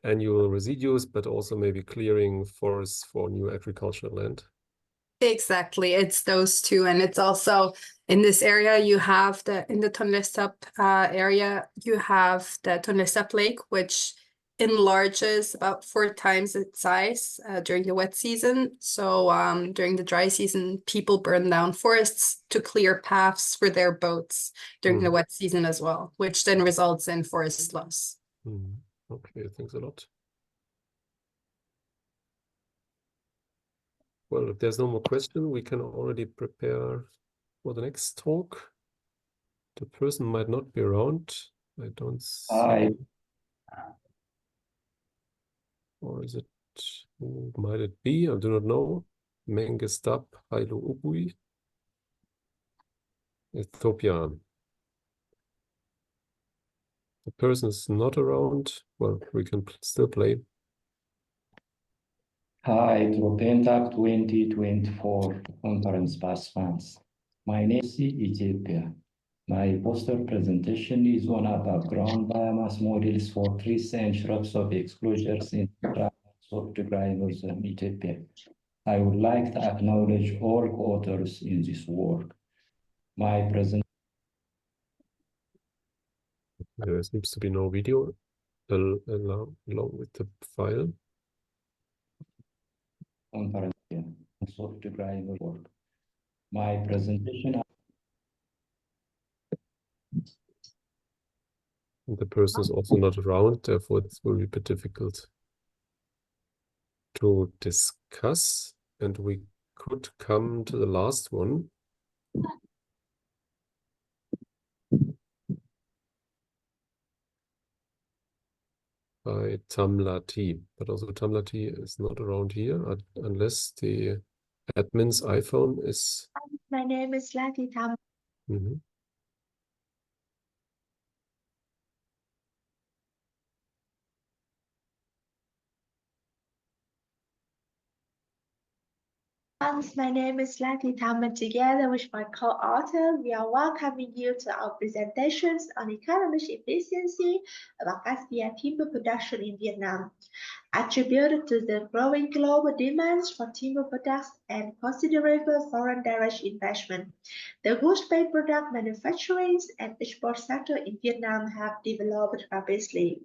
S3: annual residues, but also maybe clearing forests for new agricultural land.
S14: Exactly, it's those two, and it's also in this area you have in the Tonle Sap area you have the Tonle Sap Lake, which enlarges about 4 times its size during the wet season. So during the dry season, people burn down forests to clear paths for their boats during the wet season as well, which then results in forest loss.
S3: Okay, thanks a lot. Well, if there's no more question, we can already prepare for the next talk. The person might not be around. I don't see. Or is it, who might it be? I do not know. Mengestab Hailu Ubui, Ethiopia. The person is not around. Well, we can still play.
S15: Hi, Tropentac 2024 conference participants. My name is Ethiopia. My poster presentation is on a background biomass models for trees and shrubs of exposures in granules in Ethiopia. I would like to acknowledge all co-authors in this work. My presentation.
S3: There seems to be no video along with the file.
S15: My presentation.
S3: The person is also not around, therefore it will be a bit difficult to discuss. And we could come to the last one. By Tamlati, but also Tamlati is not around here unless the admin's iPhone is.
S16: My name is Lati Tam. My name is Lati Tam, and together with my co-author, we are welcoming you to our presentations on economic efficiency of acacia timber production in Vietnam, attributed to the growing global demands for timber products and considerable foreign direct investment. The goods-based product manufacturing and export sector in Vietnam have developed rapidly.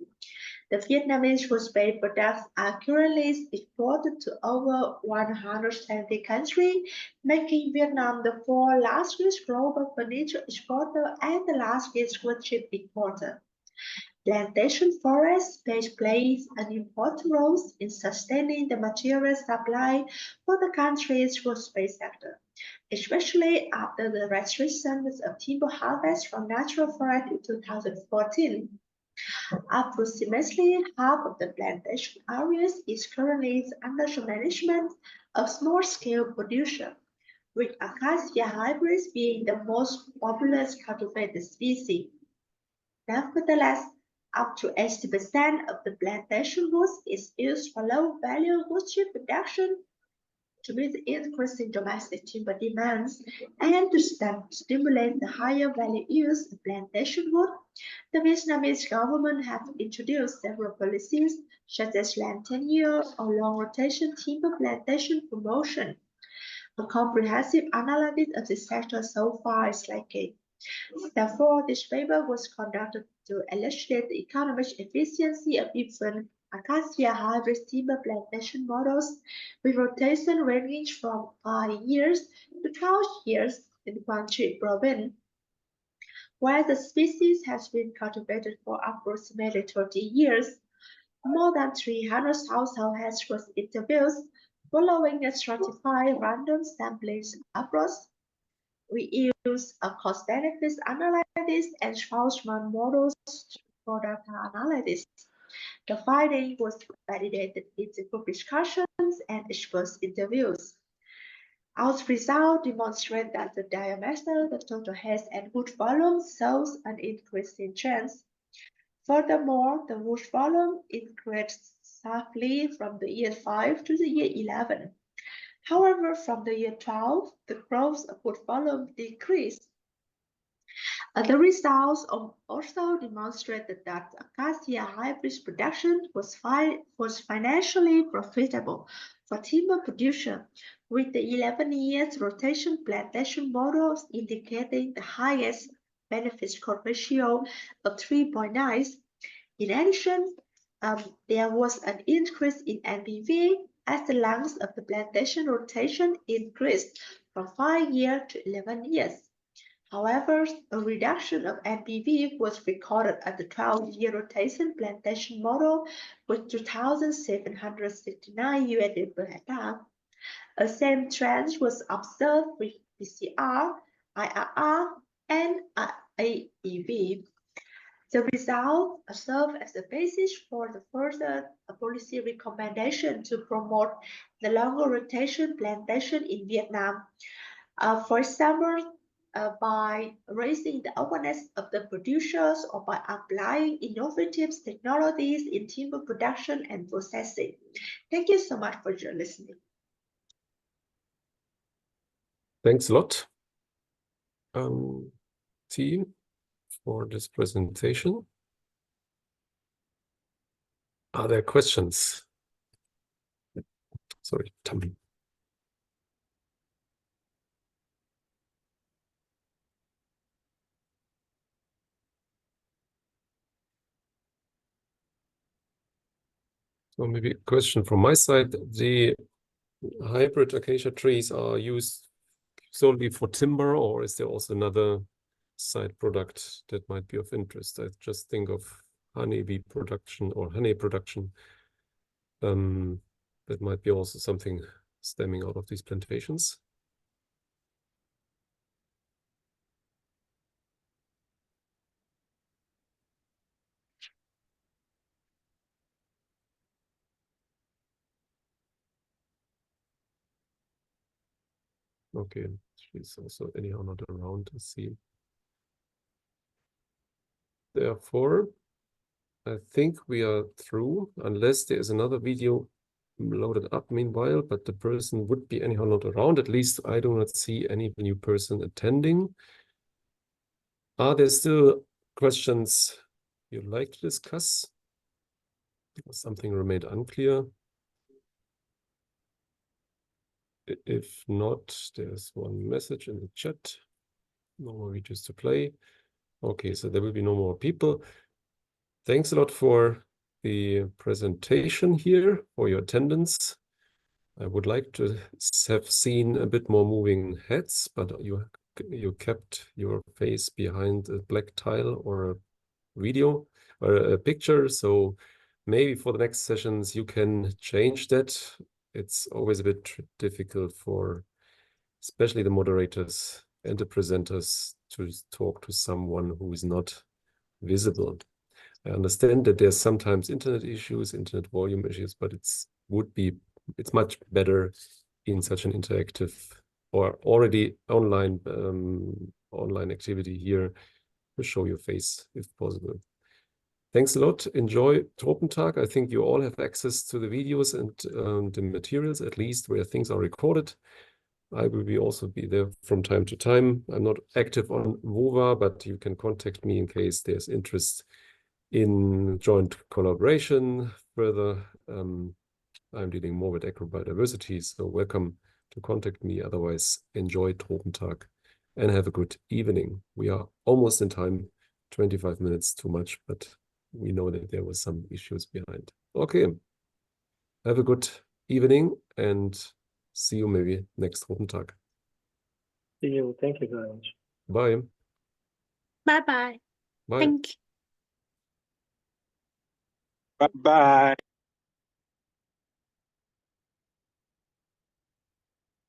S16: The Vietnamese goods-based products are currently exported to over 170 countries, making Vietnam the 4th largest global furniture exporter and the largest wood chip importer. Plantation forests plays an important role in sustaining the material supply for the country's forestry sector, especially after the restrictions of timber harvest from natural forest in 2014. Approximately half of the plantation areas is currently under the management of small-scale production, with acacia hybrids being the most popular cultivated species. Nevertheless, up to 80% of the plantation wood is used for low-value wood chip production to meet the increasing domestic timber demands and to stimulate the higher value use of plantation wood. The Vietnamese government has introduced several policies such as land tenure or long rotation timber plantation promotion. A comprehensive analysis of the sector so far is lacking. Therefore, this paper was conducted to elucidate the economic efficiency of different acacia hybrid timber plantation models, with rotation ranging from 5 years to 12 years in Quang Tri province, where the species has been cultivated for approximately 30 years. More than 300 households was interviewed following a stratified random sampling approach. We use a cost-benefit analysis and Schwarzman models for data analysis. The finding was validated in the group discussions and expert interviews. Our results demonstrate that the diameter, the total heads, and wood volume shows an increasing trend. Furthermore, the wood volume increased sharply from the year 5 to the year 11. However, from the year 12, the growth of wood volume decreased. The results also demonstrated that acacia hybrid production was financially profitable for timber production, with the 11 years rotation plantation models indicating the highest benefit cost ratio of 3.9. In addition, there was an increase in NPV as the length of the plantation rotation increased from 5 years to 11 years. However, a reduction of NPV was recorded at the 12-year rotation plantation model with 2,769 USD per hectare. A same trend was observed with PCR, IRR, and AEV. The result served as a basis for the further policy recommendation to promote the longer rotation plantation in Vietnam. For example, by raising the awareness of the producers or by applying innovative technologies in timber production and processing. Thank you so much for your listening.
S3: Thanks a lot, team, for this presentation. Are there questions? Sorry, Tammy. So maybe a question from my side. The hybrid acacia trees are used solely for timber, or is there also another side product that might be of interest? I just think of honeybee production or honey production. That might be also something stemming out of these plantations. Okay, she's also anyhow not around to see. Therefore, I think we are through, unless there is another video loaded up meanwhile, but the person would be anyhow not around. At least I do not see any new person attending. Are there still questions you'd like to discuss? Something remained unclear. If not, there's one message in the chat. No more videos to play. Okay, so there will be no more people. Thanks a lot for the presentation here, for your attendance. I would like to have seen a bit more moving heads, but you kept your face behind a black tile or a video. a picture. So maybe for the next sessions, you can change that. It's always a bit difficult for especially the moderators and the presenters to talk to someone who is not visible. I understand that there's sometimes internet issues, internet volume issues, but it's much better in such an interactive or already online activity here to show your face if possible. Thanks a lot. Enjoy Tropentag. I think you all have access to the videos and the materials, at least where things are recorded. I will also be there from time to time. I'm not active on WOVA, but you can contact me in case there's interest in joint collaboration further. I'm dealing more with agrobiodiversity, so welcome to contact me. Otherwise, enjoy Tropentag and have a good evening. We are almost in time, 25 minutes too much, but we know that there were some issues behind. Okay, have a good evening and see you maybe next Tropentag.
S10: See you. Thank you very much.
S3: Bye.
S13: Bye-bye.
S3: Bye.
S13: Thank you.
S17: Bye-bye.